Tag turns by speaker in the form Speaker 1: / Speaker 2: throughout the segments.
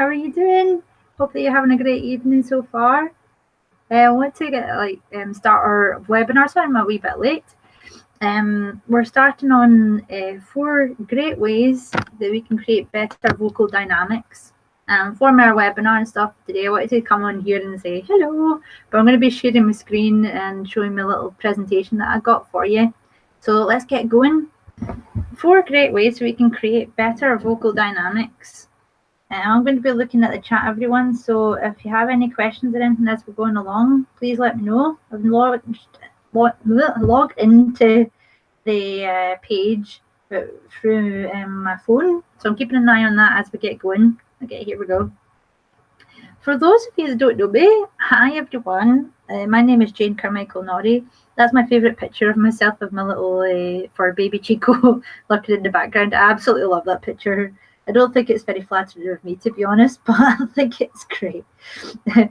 Speaker 1: How are you doing? Hopefully you're having a great evening so far. I want to get start our webinar, so I'm a wee bit late. We're starting on 4 great ways that we can create better vocal dynamics. For our webinar and stuff today, I wanted to come on here and say hello, but I'm going to be sharing my screen and showing my little presentation that I got for you. So let's get going. 4 great ways we can create better vocal dynamics. I'm going to be looking at the chat, everyone, so if you have any questions or anything as we're going along, please let me know. I've logged into the page through my phone, so I'm keeping an eye on that as we get going. Okay, here we go. For those of you that don't know me, hi everyone. My name is Jayne Carmichael Norrie. That's my favourite picture of myself with my little fur baby Chico looking in the background. I absolutely love that picture. I don't think it's very flattering of me, to be honest, but I think it's great. But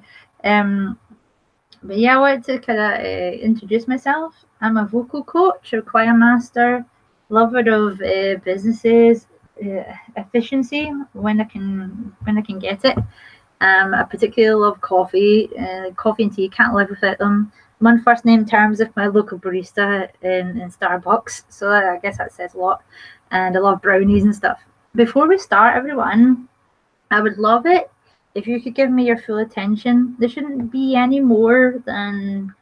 Speaker 1: yeah, I wanted to kind of introduce myself. I'm a vocal coach, a choir master, lover of businesses, efficiency when I can get it. I particularly love coffee. Coffee and tea, can't live without them. I'm on first name terms with my local barista in Starbucks, so I guess that says a lot. And I love brownies and stuff. Before we start, everyone, I would love it if you could give me your full attention. There shouldn't be no more than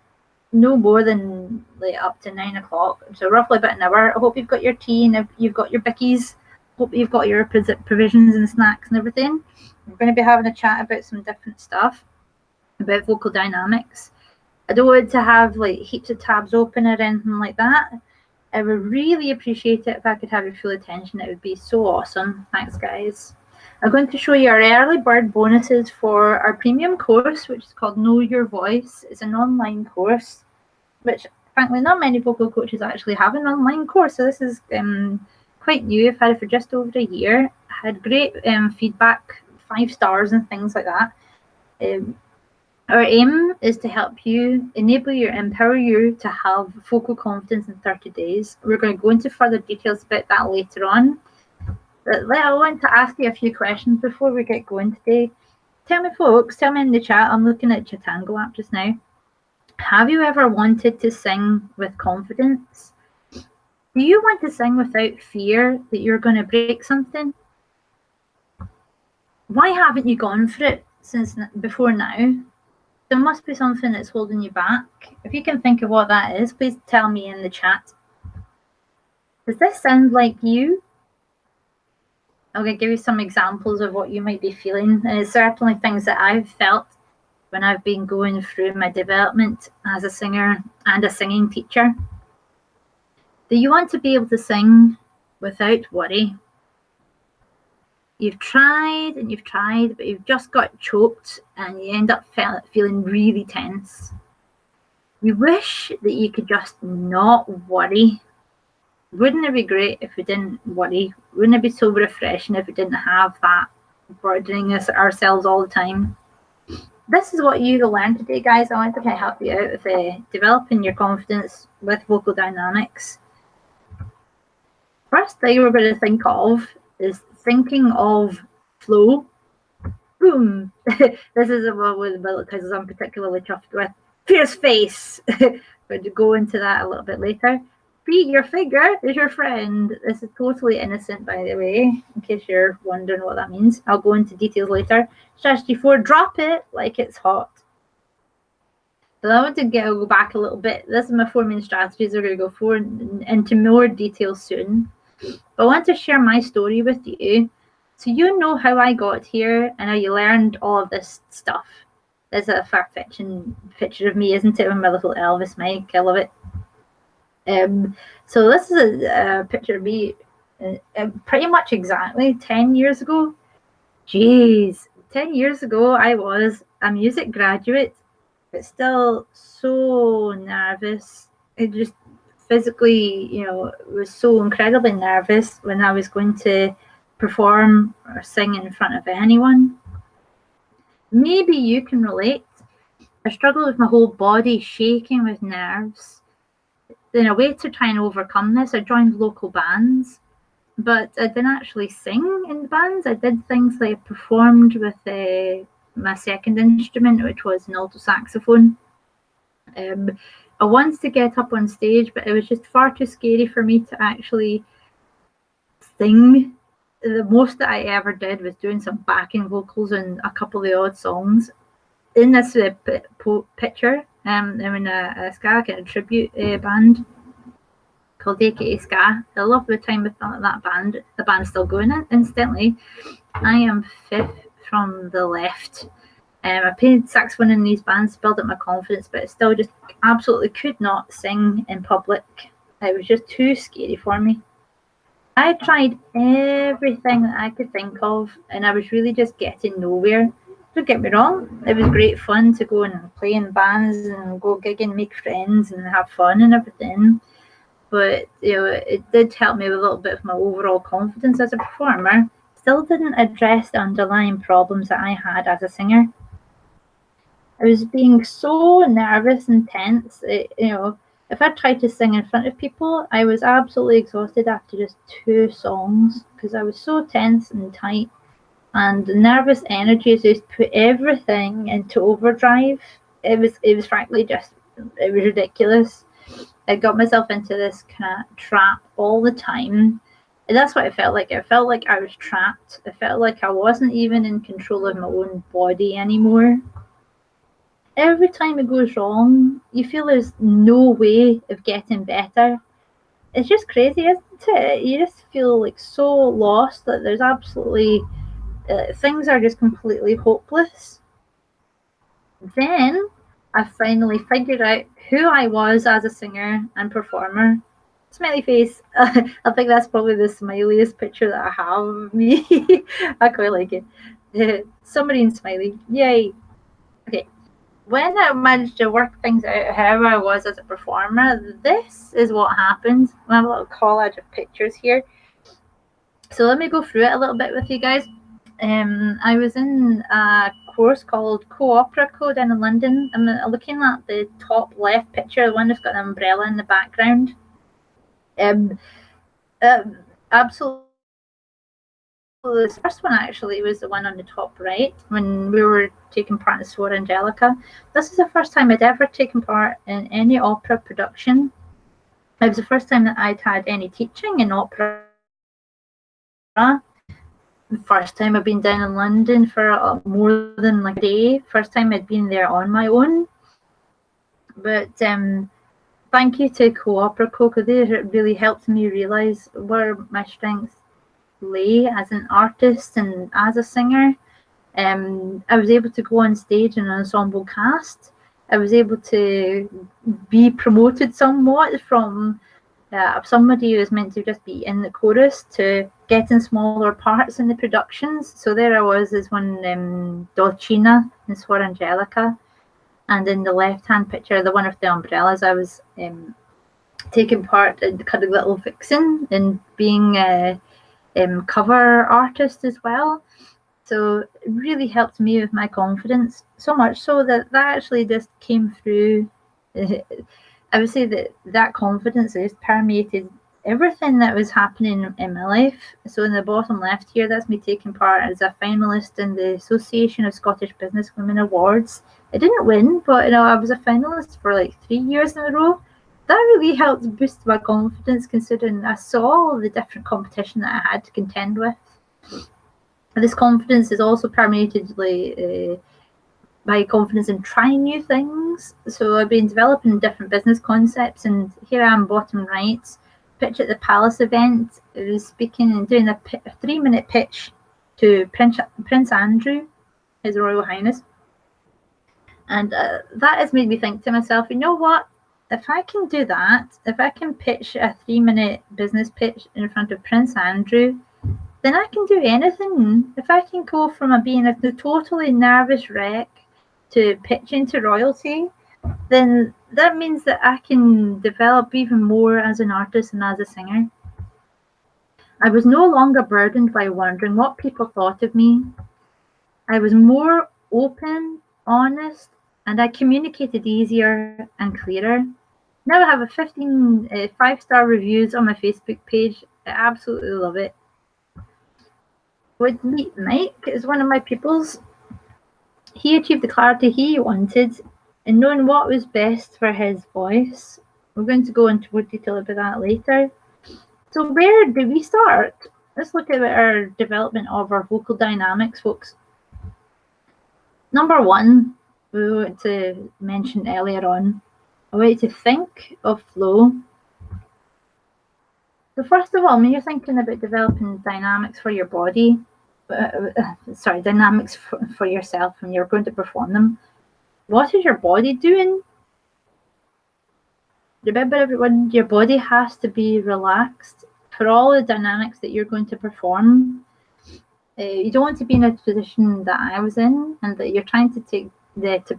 Speaker 1: like up to 9 o'clock, so roughly about an hour. I hope you've got your tea and you've got your bickies. Hope you've got your provisions and snacks and everything. We're going to be having a chat about some different stuff about vocal dynamics. I don't want to have like heaps of tabs open or anything like that. I would really appreciate it if I could have your full attention. It would be so awesome. Thanks, guys. I'm going to show you our early bird bonuses for our premium course, which is called Know Your Voice. It's an online course, which frankly not many vocal coaches actually have an online course. So this is quite new. I've had it for just over a year. I had great feedback, 5 stars and things like that. Our aim is to help you, empower you to have vocal confidence in 30 days. We're going to go into further details about that later on. But I want to ask you a few questions before we get going today. Tell me, folks, tell me in the chat. I'm looking at Chatango app just now. Have you ever wanted to sing with confidence? Do you want to sing without fear that you're going to break something? Why haven't you gone for it since before now? There must be something that's holding you back. If you can think of what that is, please tell me in the chat. Does this sound like you? I'm going to give you some examples of what you might be feeling. And it's certainly things that I've felt when I've been going through my development as a singer and a singing teacher. Do you want to be able to sing without worry? You've tried and you've tried, but you've just got choked and you end up feeling really tense. You wish that you could just not worry. Wouldn't it be great if we didn't worry? Wouldn't it be so refreshing if we didn't have that burdening us ourselves all the time? This is what you will learn today, guys. I want to kind of help you out with developing your confidence with vocal dynamics. First thing we're going to think of is thinking of flow. Boom. This is one with the titles I'm particularly chuffed with. Fierce face. But to go into that a little bit later. Be your figure is your friend. This is totally innocent, by the way, in case you're wondering what that means. I'll go into details later. Strategy 4, drop it like it's hot. So I want to go back a little bit. This is my 4 main strategies. We're going to go into more detail soon. But I want to share my story with you so you know how I got here and how you learned all of this stuff. There's a far-fetching picture of me, isn't it, with my little Elvis mic? I love it. So this is a picture of me pretty much exactly 10 years ago. Jeez, 10 years ago I was a music graduate, but still so nervous. It just physically, was so incredibly nervous when I was going to perform or sing in front of anyone. Maybe you can relate. I struggle with my whole body shaking with nerves. In a way to try and overcome this, I joined local bands. but I didn't actually sing in the bands. I did things like I performed with my second instrument, which was an alto saxophone. I wanted to get up on stage, but it was just far too scary for me to actually sing. The most that I ever did was doing some backing vocals on a couple of the odd songs. In this picture, I'm in a ska kind of tribute band called AKA Ska. I love the time with that band. The band's still going, incidentally. I am fifth from the left. I played saxophone in these bands to build up my confidence, but it still just absolutely could not sing in public. It was just too scary for me. I tried everything that I could think of, and I was really just getting nowhere. Don't get me wrong, it was great fun to go and play in bands and go gigging, make friends and have fun and everything. But it did help me with a little bit of my overall confidence as a performer. Still didn't address the underlying problems that I had as a singer. I was being so nervous and tense. If I tried to sing in front of people, I was absolutely exhausted after just 2 songs because I was so tense and tight. And the nervous energy just put everything into overdrive. It was frankly it was ridiculous. I got myself into this kind of trap all the time. And that's what it felt like. It felt like I was trapped. It felt like I wasn't even in control of my own body anymore. Every time it goes wrong, you feel there's no way of getting better. It's just crazy, isn't it? You just feel like so lost that there's absolutely things are just completely hopeless. Then I finally figured out who I was as a singer and performer. Smiley face. I think that's probably the smiliest picture that I have of me. I quite like it. Submarine smiley. Yay. Okay. When I managed to work things out how I was as a performer, this is what happened. I have a little collage of pictures here. So let me go through it a little bit with you guys. I was in a course called Co-Opera Code in London. I'm looking at the top left picture, the one that's got an umbrella in the background. Absolutely. The first one actually was the one on the top right when we were taking part in Suor Angelica. This is the first time I'd ever taken part in any opera production. It was the first time that I'd had any teaching in opera. The first time I've been down in London for more than like a day. First time I'd been there on my own. But thank you to Co-Opera Co, because they really helped me realise where my strengths lay as an artist and as a singer. I was able to go on stage in an ensemble cast. I was able to be promoted somewhat from somebody who was meant to just be in the chorus to getting smaller parts in the productions. So there I was as one Dulcina in Suor Angelica, and in the left-hand picture, the one with the umbrellas, I was taking part in the kind of Little Vixen and being a cover artist as well. So it really helped me with my confidence, so much so that actually just came through. I would say that confidence just permeated everything that was happening in my life. So in the bottom left here, that's me taking part as a finalist in the Association of Scottish Businesswomen Awards. I didn't win, but I was a finalist for like 3 years in a row. That really helped boost my confidence, considering I saw all the different competition that I had to contend with. This confidence is also permeated by confidence in trying new things. So I've been developing different business concepts, and here I am, bottom right, pitch at the Palace event. I was speaking and doing a 3-minute pitch to Prince Andrew, His Royal Highness. And that has made me think to myself, you know what? If I can do that, if I can pitch a 3-minute business pitch in front of Prince Andrew, then I can do anything. If I can go from being a totally nervous wreck to pitching to royalty, then that means that I can develop even more as an artist and as a singer. I was no longer burdened by wondering what people thought of me. I was more open, honest, and I communicated easier and clearer. Now I have 15 5-star reviews on my Facebook page, I absolutely love it. With Mike is one of my pupils. He achieved the clarity he wanted and knowing what was best for his voice. We're going to go into more detail about that later. So where do we start? Let's look at our development of our vocal dynamics, folks. Number one, we want to mention earlier on, I want you to think of flow. So first of all, when you're thinking about developing dynamics for your body, dynamics for yourself when you're going to perform them, what is your body doing? Remember, everyone, your body has to be relaxed for all the dynamics that you're going to perform. You don't want to be in a position that I was in, and that you're trying to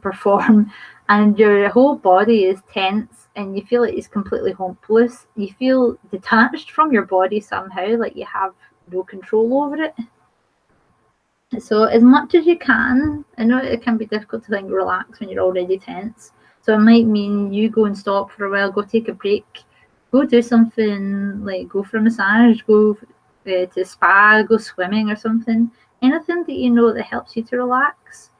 Speaker 1: perform, and your whole body is tense, and you feel like it's completely hopeless. You feel detached from your body somehow, like you have no control over it. So as much as you can, I know it can be difficult to relax when you're already tense. So it might mean you go and stop for a while, go take a break, go do something like go for a massage, go to spa, go swimming or something. Anything that you know that helps you to relax,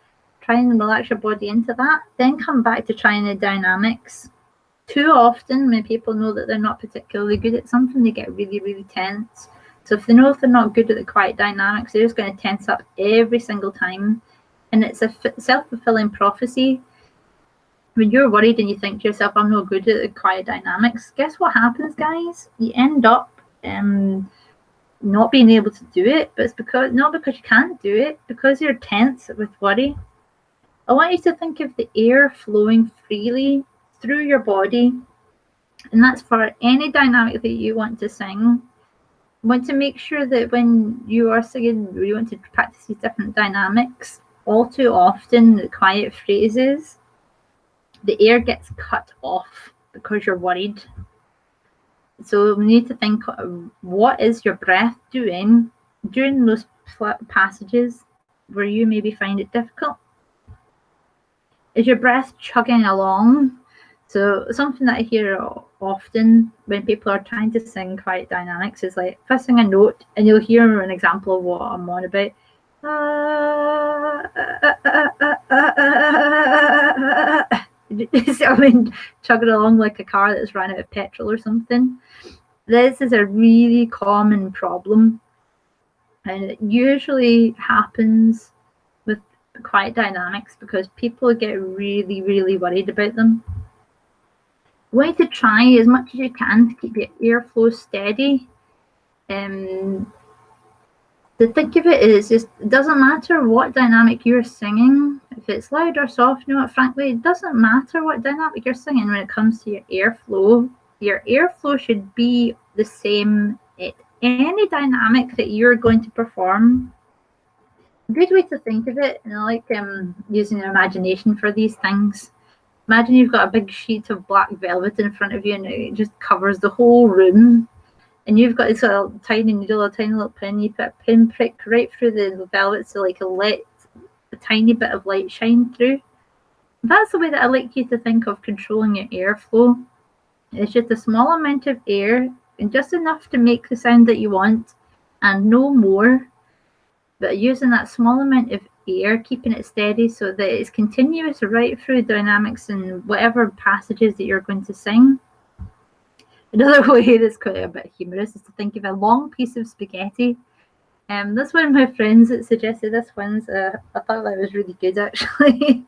Speaker 1: try and relax your body into that. Then come back to trying the dynamics. Too often when people know that they're not particularly good at something, they get really, really tense. So if they know if they're not good at the quiet dynamics, they're just going to tense up every single time. And it's a self-fulfilling prophecy. When you're worried and you think to yourself, I'm not good at the quiet dynamics, guess what happens, guys? You end up not being able to do it, but it's not because you can't do it, because you're tense with worry. I want you to think of the air flowing freely through your body, and that's for any dynamic that you want to sing. Want to make sure that when you are singing, you want to practice these different dynamics. All too often, the quiet phrases, the air gets cut off because you're worried. So we need to think, what is your breath doing during those passages where you maybe find it difficult? Is your breath chugging along? So something that I hear often when people are trying to sing quiet dynamics is like, if I sing a note, and you'll hear an example of what I'm on about. I mean, chugging along like a car that's run out of petrol or something. This is a really common problem, and it usually happens with quiet dynamics because people get really, really worried about them. Way to try as much as you can to keep your airflow steady. The think of it is just, it doesn't matter what dynamic you're singing, if it's loud or soft, you know what, frankly, it doesn't matter what dynamic you're singing when it comes to your airflow. Your airflow should be the same at any dynamic that you're going to perform. A good way to think of it, and I like using your imagination for these things. Imagine you've got a big sheet of black velvet in front of you and it just covers the whole room. And you've got this little tiny needle, a tiny little pin, you put a pinprick right through the velvet so like it'll let a tiny bit of light shine through. That's the way that I like you to think of controlling your airflow. It's just a small amount of air and just enough to make the sound that you want and no more. But using that small amount of air, keeping it steady so that it's continuous right through dynamics and whatever passages that you're going to sing. Another way that's quite a bit humorous is to think of a long piece of spaghetti. That's one of my friends that suggested this once. I thought that was really good, actually.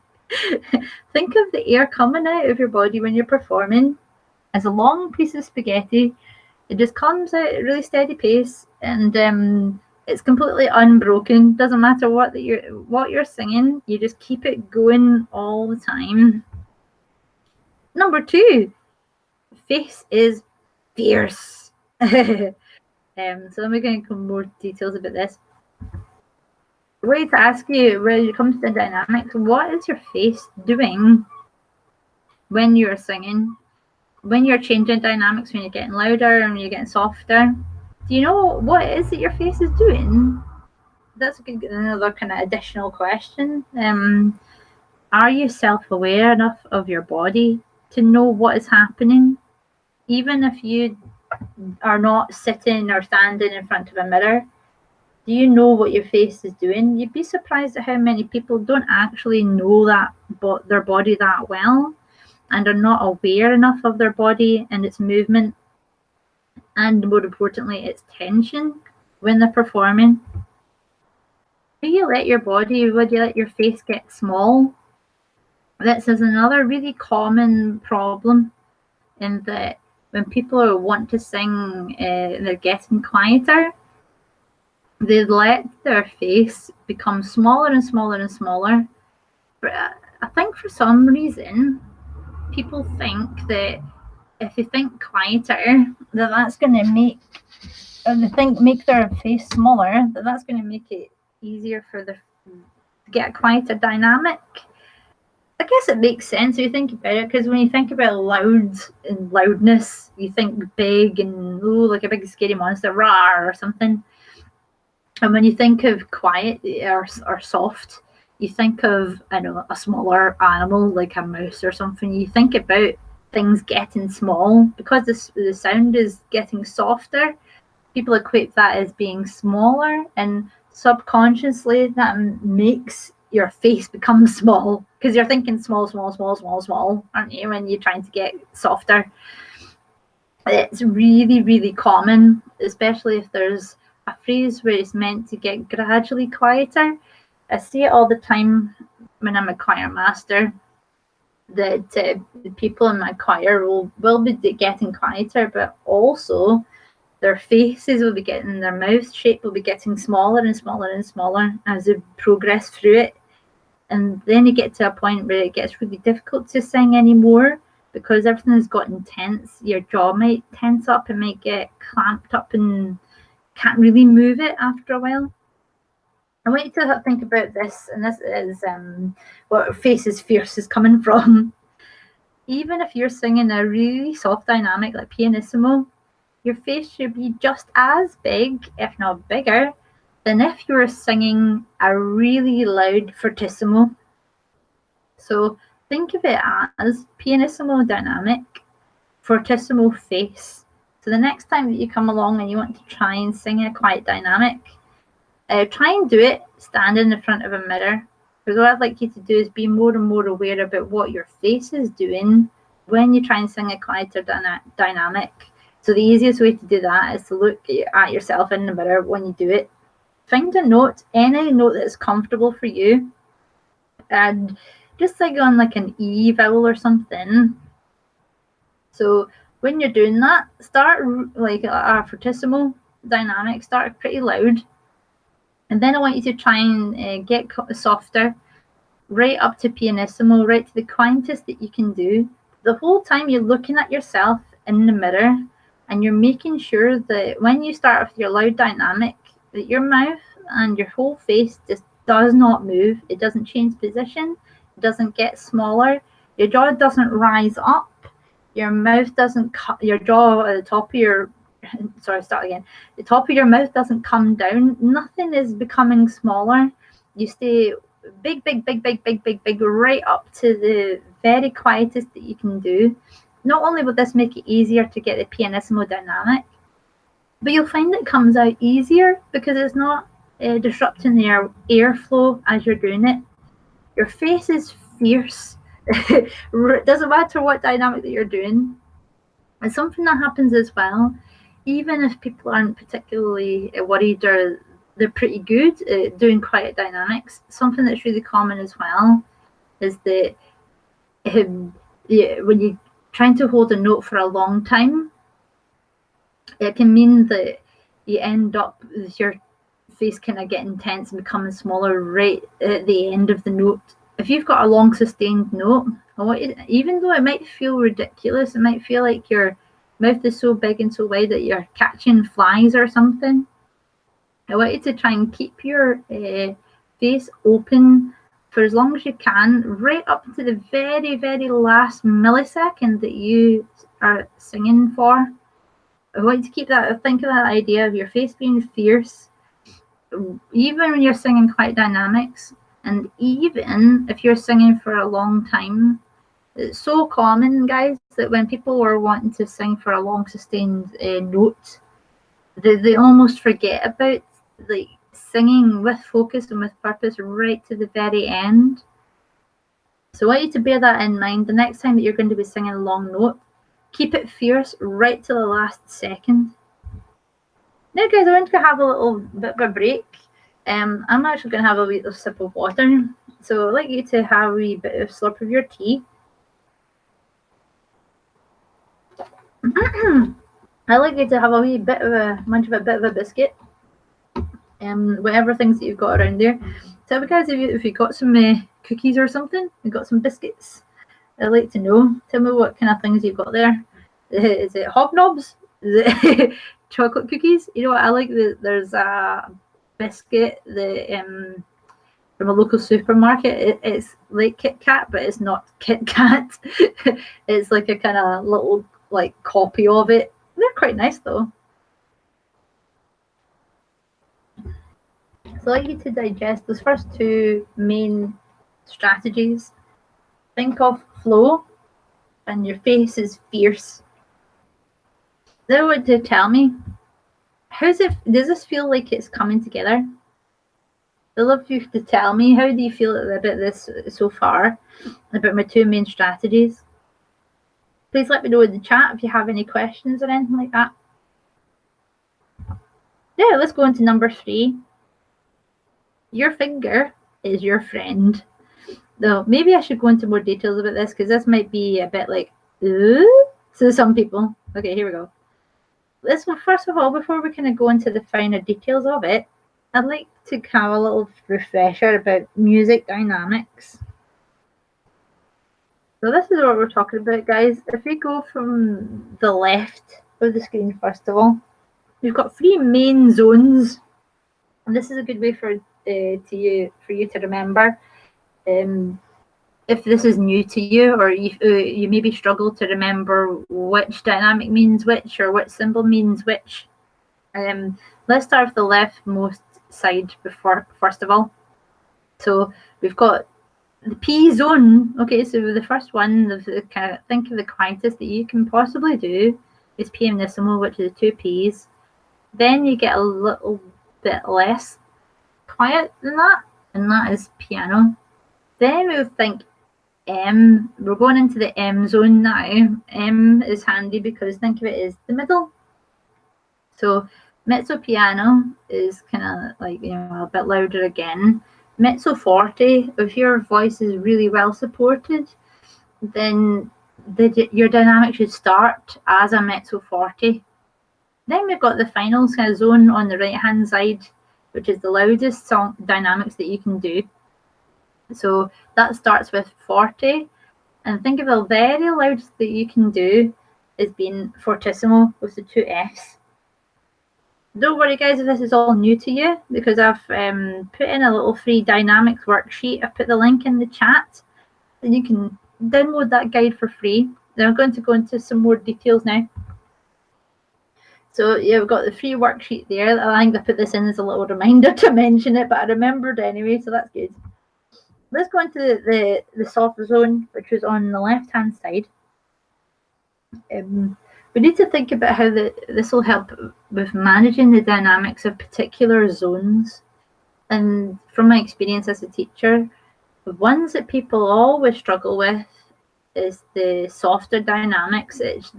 Speaker 1: Think of the air coming out of your body when you're performing as a long piece of spaghetti. It just comes out at a really steady pace, and it's completely unbroken. Doesn't matter what you're singing. You just keep it going all the time. Number 2, face is fierce. So let me get into more details about this. A way to ask you when it comes to dynamics, what is your face doing when you're singing? When you're changing dynamics, when you're getting louder and you're getting softer, do you know what it is that your face is doing? That's another kind of additional question. Are you self-aware enough of your body to know what is happening? Even if you are not sitting or standing in front of a mirror, do you know what your face is doing? You'd be surprised at how many people don't actually know their body that well, and are not aware enough of their body and its movement, and more importantly, its tension when they're performing. Would you let your face get small? This is another really common problem, in that when people want to sing, they're getting quieter, they let their face become smaller and smaller and smaller. But I think for some reason, people think that if they think quieter, that's going to make their face smaller, that's going to make it easier for them to get a quieter dynamic. I guess it makes sense if you think about it, because when you think about loudness, you think big and like a big scary monster, rawr, or something. And when you think of quiet or soft, you think of, I know, a smaller animal like a mouse or something. You think about things getting small because the sound is getting softer. People equate that as being smaller, and subconsciously that makes your face become small, because you're thinking small, aren't you, when you're trying to get softer. It's really, really common, especially if there's a phrase where it's meant to get gradually quieter. I see it all the time when I'm a choir master, that the people in my choir will be getting quieter, but also their faces will be getting, their mouth shape will be getting smaller and smaller and smaller as they progress through it. And then you get to a point where it gets really difficult to sing anymore, because everything has got intense. Your jaw might tense up and might get clamped up and can't really move it after a while. I want you to think about this, and this is what Face is Fierce is coming from. Even if you're singing a really soft dynamic like pianissimo, your face should be just as big, if not bigger, than if you were singing a really loud fortissimo. So think of it as pianissimo dynamic, fortissimo face. So the next time that you come along and you want to try and sing a quiet dynamic, try and do it standing in front of a mirror. Because what I'd like you to do is be more and more aware about what your face is doing when you try and sing a quieter dynamic. So the easiest way to do that is to look at yourself in the mirror when you do it. Find a note, any note that's comfortable for you, and just like on like an E vowel or something. So when you're doing that, start like a fortissimo dynamic, start pretty loud. And then I want you to try and get softer, right up to pianissimo, right to the quietest that you can do. The whole time you're looking at yourself in the mirror, and you're making sure that when you start with your loud dynamic, that your mouth and your whole face just does not move. It doesn't change position. It doesn't get smaller. Your jaw doesn't rise up. Your mouth doesn't your jaw at the top of your the top of your mouth doesn't come down. Nothing is becoming smaller. You stay big, right up to the very quietest that you can do. Not only will this make it easier to get the pianissimo dynamic, but you'll find it comes out easier because it's not disrupting the airflow as you're doing it. Your face is fierce. It doesn't matter what dynamic that you're doing. And something that happens as well, even if people aren't particularly worried or they're pretty good at doing quiet dynamics, something that's really common as well is that when you're trying to hold a note for a long time, it can mean that you end up with your face kind of getting tense and becoming smaller right at the end of the note. If you've got a long sustained note, even though it might feel ridiculous, it might feel like your mouth is so big and so wide that you're catching flies or something, I want you to try and keep your face open for as long as you can, right up to the very, very last millisecond that you are singing for. I want you to keep that, think of that idea of your face being fierce, even when you're singing quiet dynamics, and even if you're singing for a long time. It's so common, guys, that when people are wanting to sing for a long sustained note, they almost forget about like singing with focus and with purpose right to the very end. So I want you to bear that in mind. The next time that you're going to be singing a long note, keep it fierce right to the last second. Now, guys, I want to have a little bit of a break. I'm actually going to have a wee sip of water. So I'd like you to have a wee bit of slurp of your tea. I'd like you to have a wee bit of a biscuit. Whatever things that you've got around there. Tell me, guys, if you got some cookies or something, you've got some biscuits. I'd like to know. Tell me what kind of things you've got there. Is it hobnobs? Is it chocolate cookies? You know what I like? There's a biscuit from a local supermarket. It's like Kit Kat, but it's not Kit Kat. It's like a kind of little like copy of it. They're quite nice though. So I'd like you to digest those first two main strategies. Think of flow, and your face is fierce. Then I want to tell me, does this feel like it's coming together? I'd love you to tell me, how do you feel about this so far, about my two main strategies? Please let me know in the chat if you have any questions or anything like that. Yeah, let's go into number 3. Your finger is your friend. Though maybe I should go into more details about this, because this might be a bit like, ooh, to some people. Okay, here we go. This one, first of all, before we kind of go into the finer details of it, I'd like to have a little refresher about music dynamics. So this is what we're talking about, guys. If we go from the left of the screen, first of all, we've got 3 main zones, and this is a good way for you to remember. If this is new to you, or you maybe struggle to remember which dynamic means which, or which symbol means which, let's start with the leftmost side first of all. So we've got the P zone. Okay, so the first one, kind of think of the quietest that you can possibly do is pianissimo, which is 2 P's. Then you get a little bit less quiet than that, and that is piano. Then we would think M. We're going into the M zone now. M is handy because think of it as the middle. So mezzo piano is kind of like, you know, a bit louder again. Mezzo forte, if your voice is really well supported, then your dynamic should start as a mezzo forte. Then we've got the final kind of zone on the right hand side, which is the loudest song dynamics that you can do. So that starts with forte, and think of the very loudest that you can do as being fortissimo with the 2 F's. Don't worry, guys, if this is all new to you, because I've put in a little free dynamics worksheet. I've put the link in the chat, and you can download that guide for free. Then I'm going to go into some more details now. So yeah, we've got the free worksheet there. I think I put this in as a little reminder to mention it, but I remembered anyway, so that's good. Let's go into the soft zone, which is on the left-hand side. We need to think about how this will help with managing the dynamics of particular zones. And from my experience as a teacher, the ones that people always struggle with is the softer dynamics. It's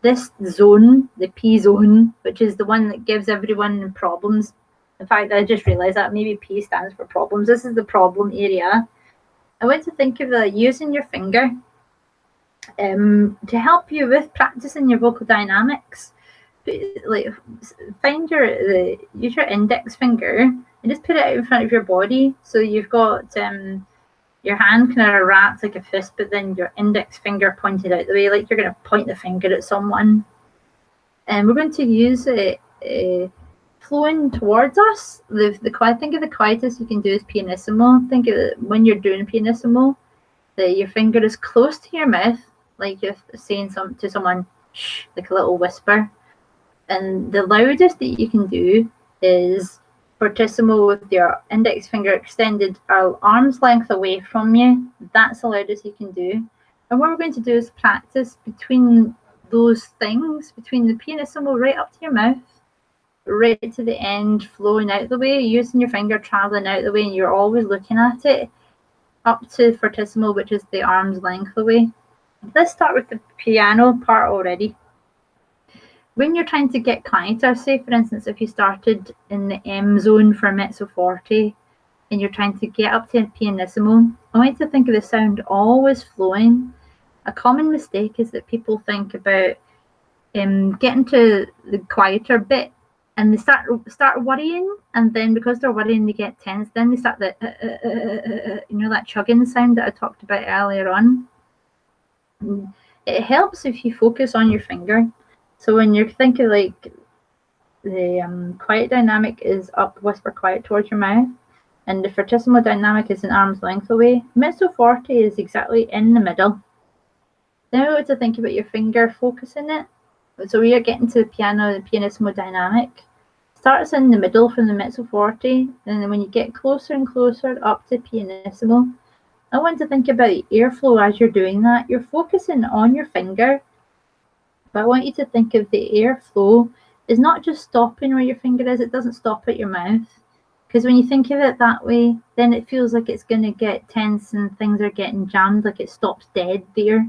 Speaker 1: this zone, the P zone, which is the one that gives everyone problems. In fact, I just realized that maybe P stands for problems. This is the problem area. I want to think of using your finger to help you with practicing your vocal dynamics. Like, use your index finger and just put it out in front of your body. So you've got your hand kind of wrapped like a fist, but then your index finger pointed out the way, like you're going to point the finger at someone. And we're going to use it flowing towards us. Think of the quietest you can do is pianissimo. Think of it when you're doing pianissimo, that your finger is close to your mouth, like you're saying to someone, shh, like a little whisper. And the loudest that you can do is fortissimo with your index finger extended arm's length away from you. That's the loudest you can do. And what we're going to do is practice between those things, between the pianissimo right up to your mouth, right to the end, flowing out the way, using your finger, traveling out the way, and you're always looking at it, up to fortissimo, which is the arm's length away. Let's start with the piano part already. When you're trying to get quieter, say for instance, if you started in the M zone for mezzo forte and you're trying to get up to a pianissimo, I want you to think of the sound always flowing. A common mistake is that people think about getting to the quieter bit and they start worrying, and then because they're worrying they get tense, then they start the that chugging sound that I talked about earlier on. It helps if you focus on your finger. So when you're thinking like the quiet dynamic is up, whisper quiet towards your mouth, and the fortissimo dynamic is an arm's length away, mezzo forte is exactly in the middle. Then we want to think about your finger focusing it. So we are getting to the piano, the pianissimo dynamic. Starts in the middle from the mezzo forte, and then when you get closer and closer up to pianissimo, I want to think about airflow as you're doing that. You're focusing on your finger, but I want you to think of the airflow is not just stopping where your finger is, it doesn't stop at your mouth. Because when you think of it that way, then it feels like it's going to get tense and things are getting jammed, like it stops dead there.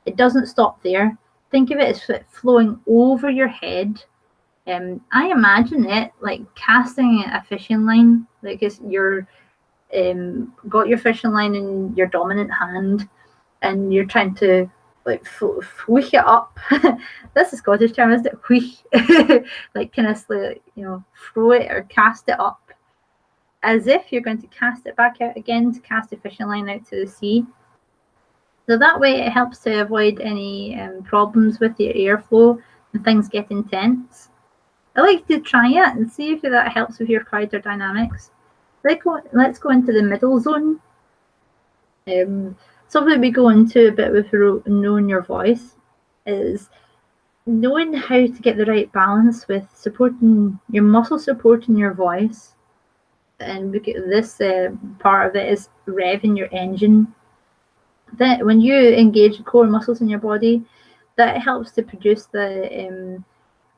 Speaker 1: It doesn't stop there. Think of it as flowing over your head. I imagine it like casting a fishing line, like it's you're got your fishing line in your dominant hand, and you're trying to like whoosh it up. That's a Scottish term, isn't it? Whoosh, like kind of throw it or cast it up, as if you're going to cast it back out again to cast a fishing line out to the sea. So that way it helps to avoid any problems with your airflow and things get intense. I like to try it and see if that helps with your quieter dynamics. Let's go into the middle zone. Something we go into a bit with knowing your voice is knowing how to get the right balance with supporting your muscle, supporting your voice. And this part of it is revving your engine. That when you engage the core muscles in your body, that helps to produce the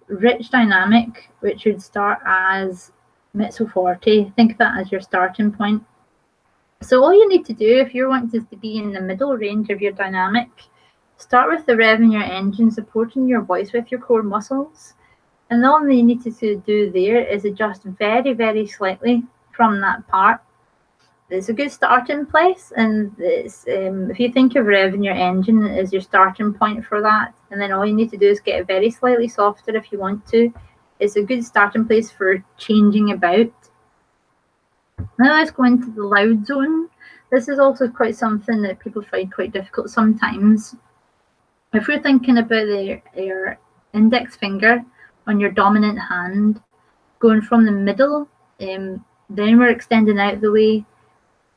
Speaker 1: rich dynamic, which would start as mezzo forte. Think of that as your starting point. So all you need to do if you're wanting to be in the middle range of your dynamic, start with the rev in your engine, supporting your voice with your core muscles. And all you need to do there is adjust very, very slightly from that part. It's a good starting place, and it's, if you think of rev in your engine as your starting point for that, and then all you need to do is get it very slightly softer if you want to. It's a good starting place for changing about. Now let's go into the loud zone. This is also quite something that people find quite difficult sometimes. If we're thinking about your index finger on your dominant hand, going from the middle, then we're extending out the way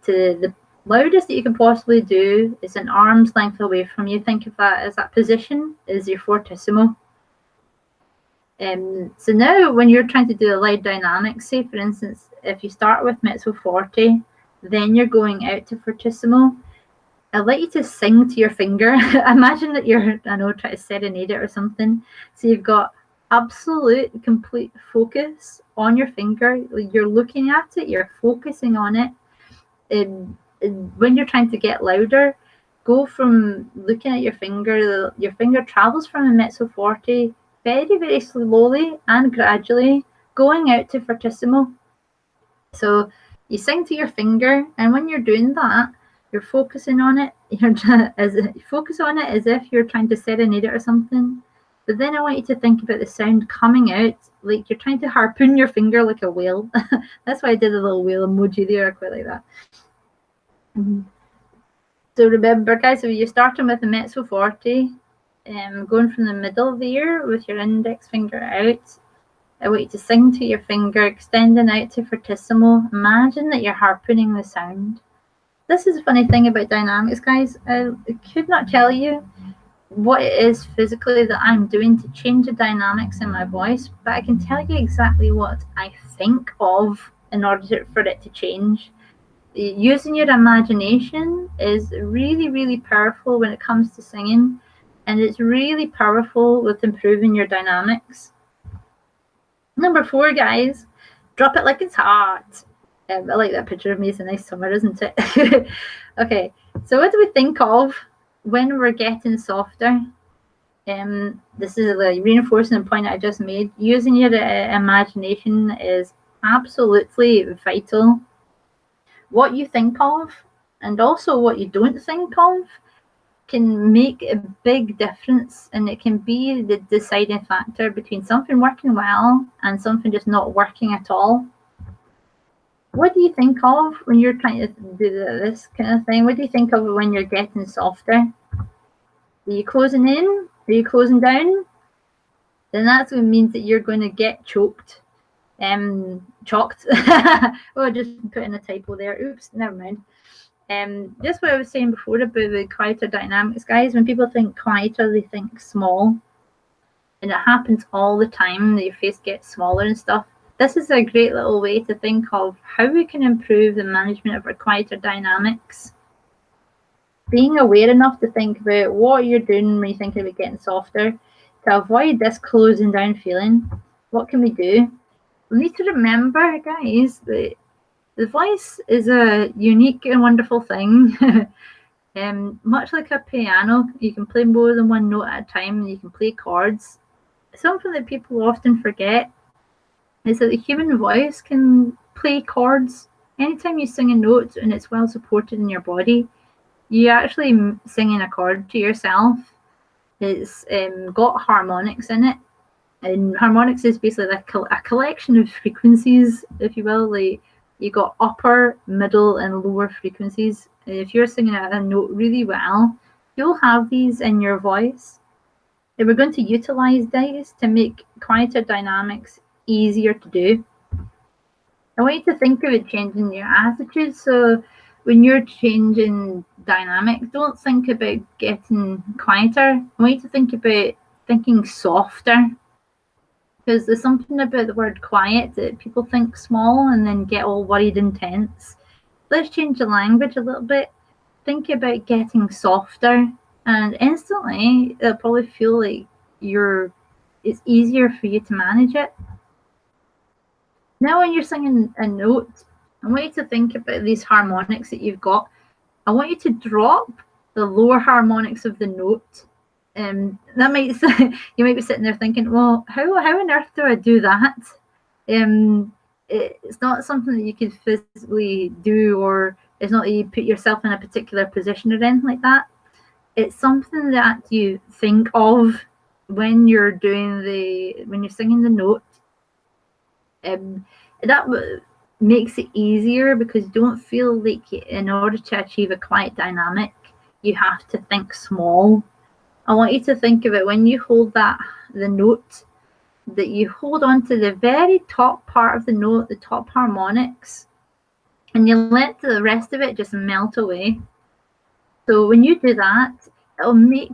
Speaker 1: to the loudest that you can possibly do is an arm's length away from you. Think of that as that position is your fortissimo. So now when you're trying to do a loud dynamic, say for instance, if you start with mezzo forte, then you're going out to fortissimo, I'd like you to sing to your finger. Imagine that you're, trying to serenade it or something. So you've got absolute, complete focus on your finger. You're looking at it, you're focusing on it. When you're trying to get louder, go from looking at your finger. Your finger travels from a mezzo forte very, very slowly and gradually, going out to fortissimo. So you sing to your finger, and when you're doing that, you're focusing on it. Focus on it as if you're trying to serenade it or something. But then I want you to think about the sound coming out like you're trying to harpoon your finger like a whale. That's why I did a little whale emoji there. I quite like that. So remember, guys, if you're starting with the mezzo forte, going from the middle there with your index finger out, I want you to sing to your finger, extending out to fortissimo. Imagine that you're harpooning the sound. This is a funny thing about dynamics, guys. I could not tell you what it is physically that I'm doing to change the dynamics in my voice, but I can tell you exactly what I think of in order for it to change. Using your imagination is really, really powerful when it comes to singing, and it's really powerful with improving your dynamics. Number 4, guys, drop it like it's hot. I like that picture of me. It's a nice summer, isn't it? Okay, so what do we think of when we're getting softer? This is like reinforcing the point I just made. Using your imagination is absolutely vital. What you think of and also what you don't think of can make a big difference, and it can be the deciding factor between something working well and something just not working at all. What do you think of when you're trying to do this kind of thing? What do you think of when you're getting softer? Are you closing in? Are you closing down? Then that's what it means that you're going to get choked. Chalked. Oh, just put in a typo there. Oops, never mind. Just what I was saying before about the quieter dynamics, guys. When people think quieter, they think small. And it happens all the time that your face gets smaller and stuff. This is a great little way to think of how we can improve the management of our quieter dynamics. Being aware enough to think about what you're doing when you're thinking about getting softer to avoid this closing down feeling. What can we do? We need to remember, guys, that the voice is a unique and wonderful thing. Much like a piano, you can play more than one note at a time, and you can play chords. Something that people often forget is that the human voice can play chords. Anytime you sing a note and it's well supported in your body, you're actually singing a chord to yourself. It's got harmonics in it. And harmonics is basically like a collection of frequencies, if you will. Like you got upper, middle, and lower frequencies. And if you're singing a note really well, you'll have these in your voice. And we're going to utilize these to make quieter dynamics easier to do. I want you to think about changing your attitude. So when you're changing dynamics, don't think about getting quieter. I want you to think about thinking softer. Because there's something about the word quiet that people think small and then get all worried and tense. Let's change the language a little bit. Think about getting softer, and instantly it'll probably feel like it's easier for you to manage it. Now when you're singing a note, I want you to think about these harmonics that you've got. I want you to drop the lower harmonics of the note. That might you might be sitting there thinking, well, how on earth do I do that? It's not something that you can physically do, or it's not that you put yourself in a particular position or anything like that. It's something that you think of when you're when you're singing the note. That makes it easier because you don't feel like in order to achieve a quiet dynamic, you have to think small. I want you to think of it when you hold the note, that you hold on to the very top part of the note, the top harmonics, and you let the rest of it just melt away. So when you do that, it'll make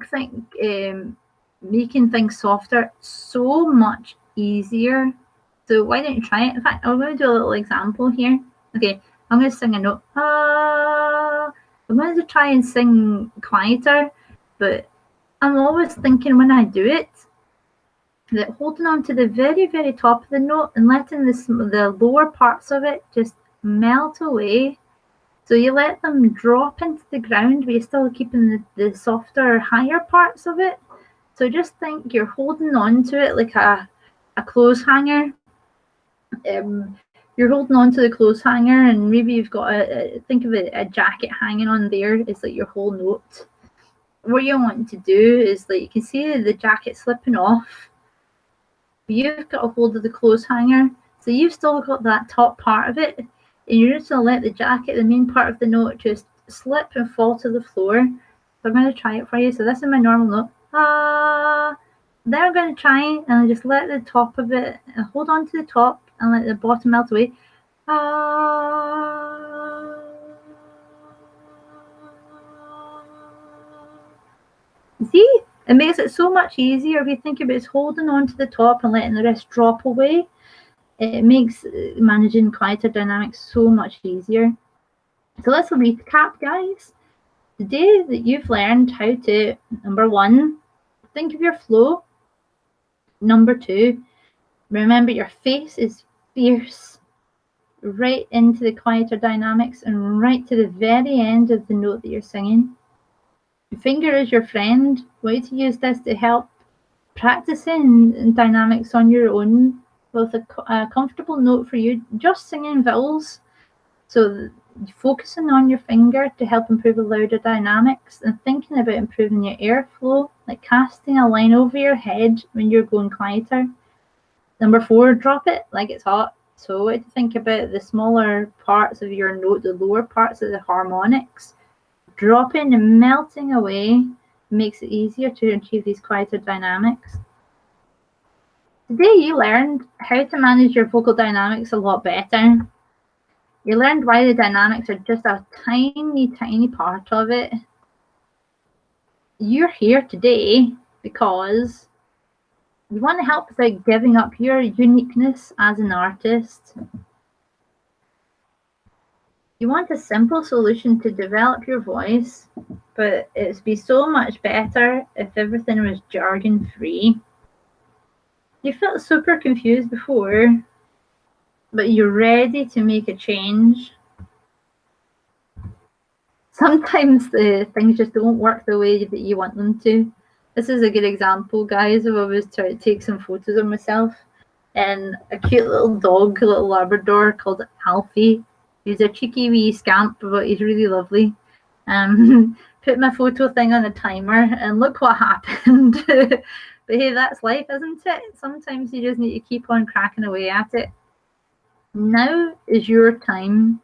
Speaker 1: making things softer so much easier. So why don't you try it? In fact, I'm going to do a little example here. Okay, I'm going to sing a note. I'm going to try and sing quieter, but I'm always thinking when I do it that holding on to the very, very top of the note and letting the lower parts of it just melt away. So you let them drop into the ground, but you're still keeping the softer, higher parts of it. So just think you're holding on to it like a clothes hanger. You're holding on to the clothes hanger, and maybe you've got think of a jacket hanging on there. It's like your whole note. What you want to do is, like, you can see the jacket slipping off. You've got a hold of the clothes hanger, so you've still got that top part of it, and you're just going to let the jacket, the main part of the note, just slip and fall to the floor. So I'm going to try it for you. So this is my normal note. Then I'm going to try and just let the top of it, hold on to the top and let the bottom melt away. See, it makes it so much easier if you think about it, holding on to the top and letting the rest drop away. It makes managing quieter dynamics so much easier. So let's recap, guys. Today that you've learned how to, number one, think of your flow. Number two, remember your face is fierce, right into the quieter dynamics and right to the very end of the note that you're singing. Your finger is your friend. Way to use this to help practicing dynamics on your own with a comfortable note for you, just singing vowels. So focusing on your finger to help improve the louder dynamics and thinking about improving your airflow, like casting a line over your head when you're going quieter. Number four, drop it like it's hot. So way to think about the smaller parts of your note, the lower parts of the harmonics. Dropping and melting away makes it easier to achieve these quieter dynamics. Today you learned how to manage your vocal dynamics a lot better. You learned why the dynamics are just a tiny, tiny part of it. You're here today because you want to help without giving up your uniqueness as an artist. You want a simple solution to develop your voice, but it'd be so much better if everything was jargon-free. You felt super confused before, but you're ready to make a change. Sometimes the things just don't work the way that you want them to. This is a good example, guys, of I was trying to take some photos of myself and a cute little dog, a little Labrador called Alfie. He's a cheeky wee scamp, but he's really lovely. Put my photo thing on a timer and look what happened. But hey, that's life, isn't it? Sometimes you just need to keep on cracking away at it. Now is your time.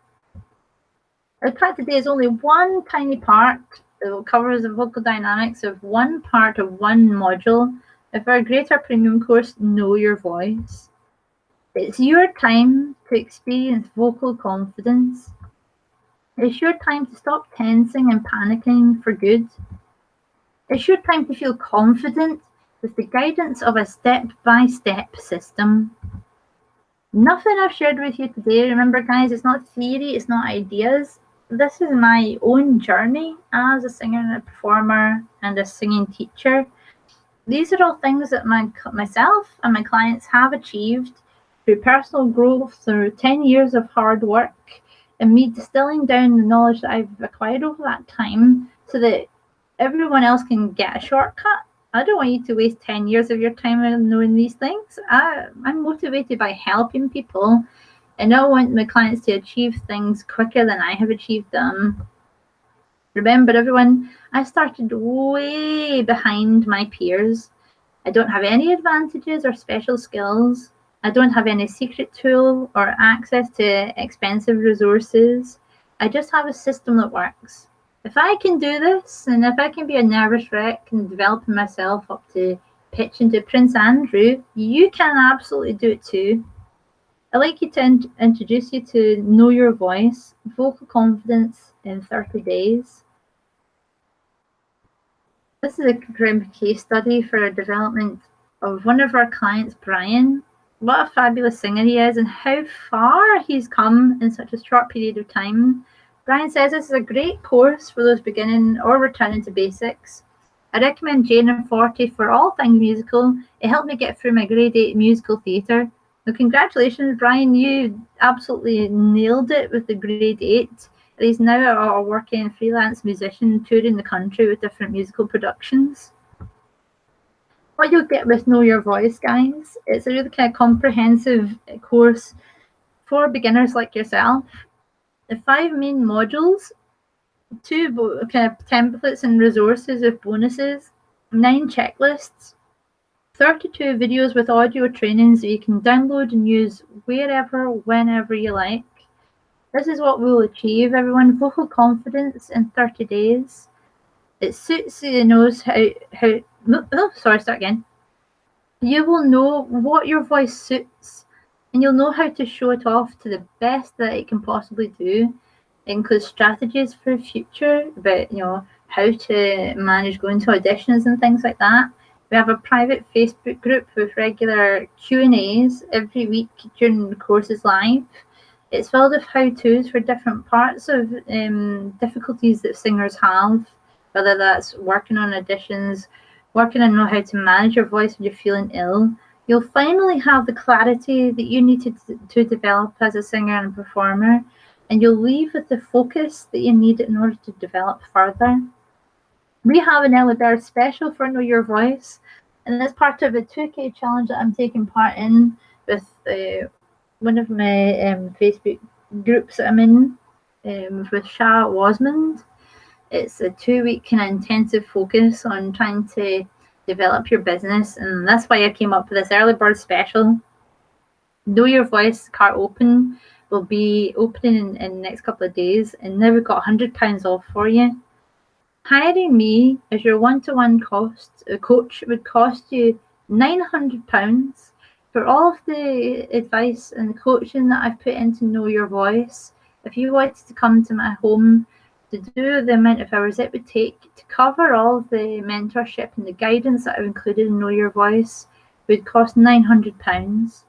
Speaker 1: Our track today is only one tiny part that covers the vocal dynamics of one part of one module of our greater premium course, Know Your Voice. It's your time to experience vocal confidence. It's your time to stop tensing and panicking for good. It's your time to feel confident with the guidance of a step-by-step system. Nothing I've shared with you today, remember guys, it's not theory, it's not ideas. This is my own journey as a singer and a performer and a singing teacher. These are all things that myself and my clients have achieved through personal growth, through 10 years of hard work, and me distilling down the knowledge that I've acquired over that time so that everyone else can get a shortcut. I don't want you to waste 10 years of your time knowing these things. I'm motivated by helping people, and I want my clients to achieve things quicker than I have achieved them. Remember, everyone, I started way behind my peers. I don't have any advantages or special skills. I don't have any secret tool or access to expensive resources. I just have a system that works. If I can do this, and if I can be a nervous wreck and developing myself up to pitch into Prince Andrew, you can absolutely do it too. I'd like you to introduce you to Know Your Voice, Vocal Confidence in 30 Days. This is a grim case study for a development of one of our clients, Brian. What a fabulous singer he is and how far he's come in such a short period of time. Brian says this is a great course for those beginning or returning to basics. I recommend Jayne and Forte for all things musical. It helped me get through my grade 8 musical theatre. So congratulations, Brian, you absolutely nailed it with the grade 8. He's now a working freelance musician touring the country with different musical productions. What you'll get with Know Your Voice, guys, it's a really kind of comprehensive course for beginners like yourself. The 5 main modules, 2 kind of templates and resources with bonuses, 9 checklists, 32 videos with audio trainings that you can download and use wherever, whenever you like. This is what we'll achieve, everyone. Vocal confidence in 30 days. It suits you, knows start again. You will know what your voice suits, and you'll know how to show it off to the best that it can possibly do. It includes strategies for the future about, how to manage going to auditions and things like that. We have a private Facebook group with regular Q&As every week during the courses live. It's filled with how-tos for different parts of difficulties that singers have, whether that's working on auditions, working on know how to manage your voice when you're feeling ill. You'll finally have the clarity that you need to develop as a singer and performer, and you'll leave with the focus that you need in order to develop further. We have an early bird special for Know Your Voice, and that's part of a 2K challenge that I'm taking part in with one of my Facebook groups that I'm in with Shah Wasmond. It's a 2-week kind of intensive focus on trying to develop your business, and that's why I came up with this early bird special. Know Your Voice cart open will be opening in the next couple of days, and now we've got £100 off for you. Hiring me as your one-to-one coach would cost you £900 for all of the advice and coaching that I've put into Know Your Voice. If you wanted to come to my home to do the amount of hours it would take to cover all of the mentorship and the guidance that I've included in Know Your Voice, would cost £900.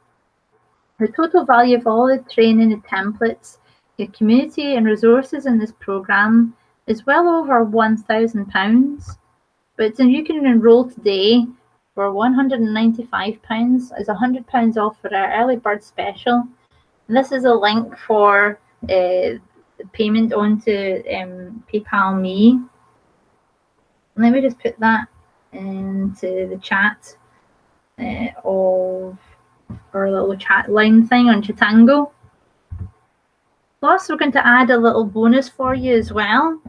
Speaker 1: The total value of all the training, the templates, the community and resources in this program is well over £1,000. But you can enroll today for £195 as £100 off for our early bird special. And this is a link for the payment onto PayPal Me. Let me just put that into the chat of our little chat line thing on Chatango. Plus, we're going to add a little bonus for you as well.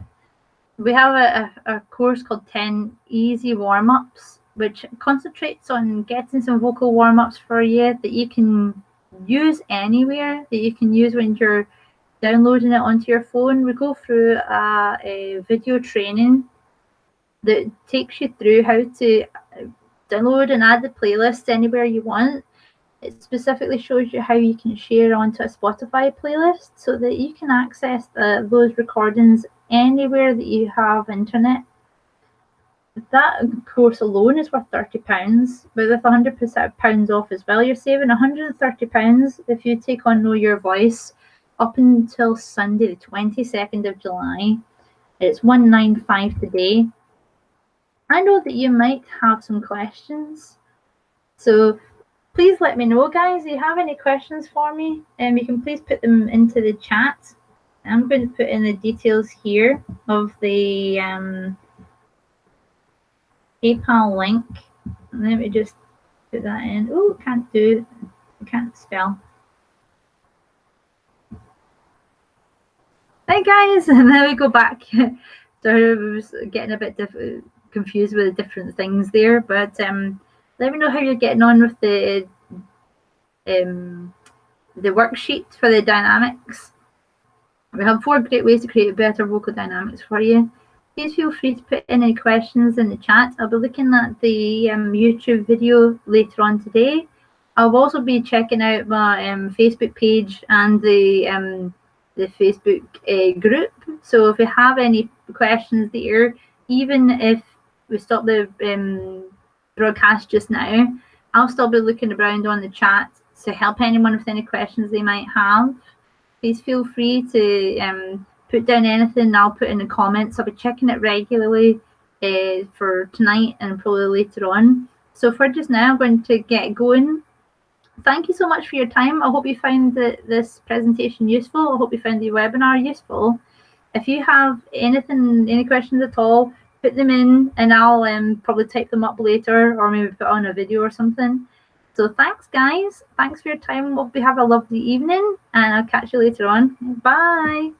Speaker 1: We have a course called 10 Easy Warm-Ups, which concentrates on getting some vocal warm-ups for you that you can use anywhere, that you can use when you're downloading it onto your phone. We go through a video training that takes you through how to download and add the playlist anywhere you want. It specifically shows you how you can share onto a Spotify playlist so that you can access those recordings anywhere that you have internet. That course alone is worth £30, but with £100 off as well, you're saving £130 if you take on Know Your Voice up until Sunday, the 22nd of July. It's £195 today. I know that you might have some questions, so please let me know, guys. If you have any questions for me, you can please put them into the chat. I'm going to put in the details here of the PayPal link. Let me just put that in. Oh, can't spell. Hi guys, and then we go back. So I was getting a bit confused with the different things there, but let me know how you're getting on with the worksheet for the dynamics. We have 4 great ways to create better vocal dynamics for you. Please feel free to put any questions in the chat. I'll be looking at the YouTube video later on today. I'll also be checking out my Facebook page and the Facebook group. So if you have any questions there, even if we stop the broadcast just now, I'll still be looking around on the chat to help anyone with any questions they might have. Please feel free to put down anything I'll put in the comments. I'll be checking it regularly for tonight and probably later on. So for just now, I'm going to get going. Thank you so much for your time. I hope you found this presentation useful. I hope you found the webinar useful. If you have any questions at all, put them in and I'll probably type them up later or maybe put on a video or something. So thanks, guys. Thanks for your time. Hope you have a lovely evening and I'll catch you later on. Bye.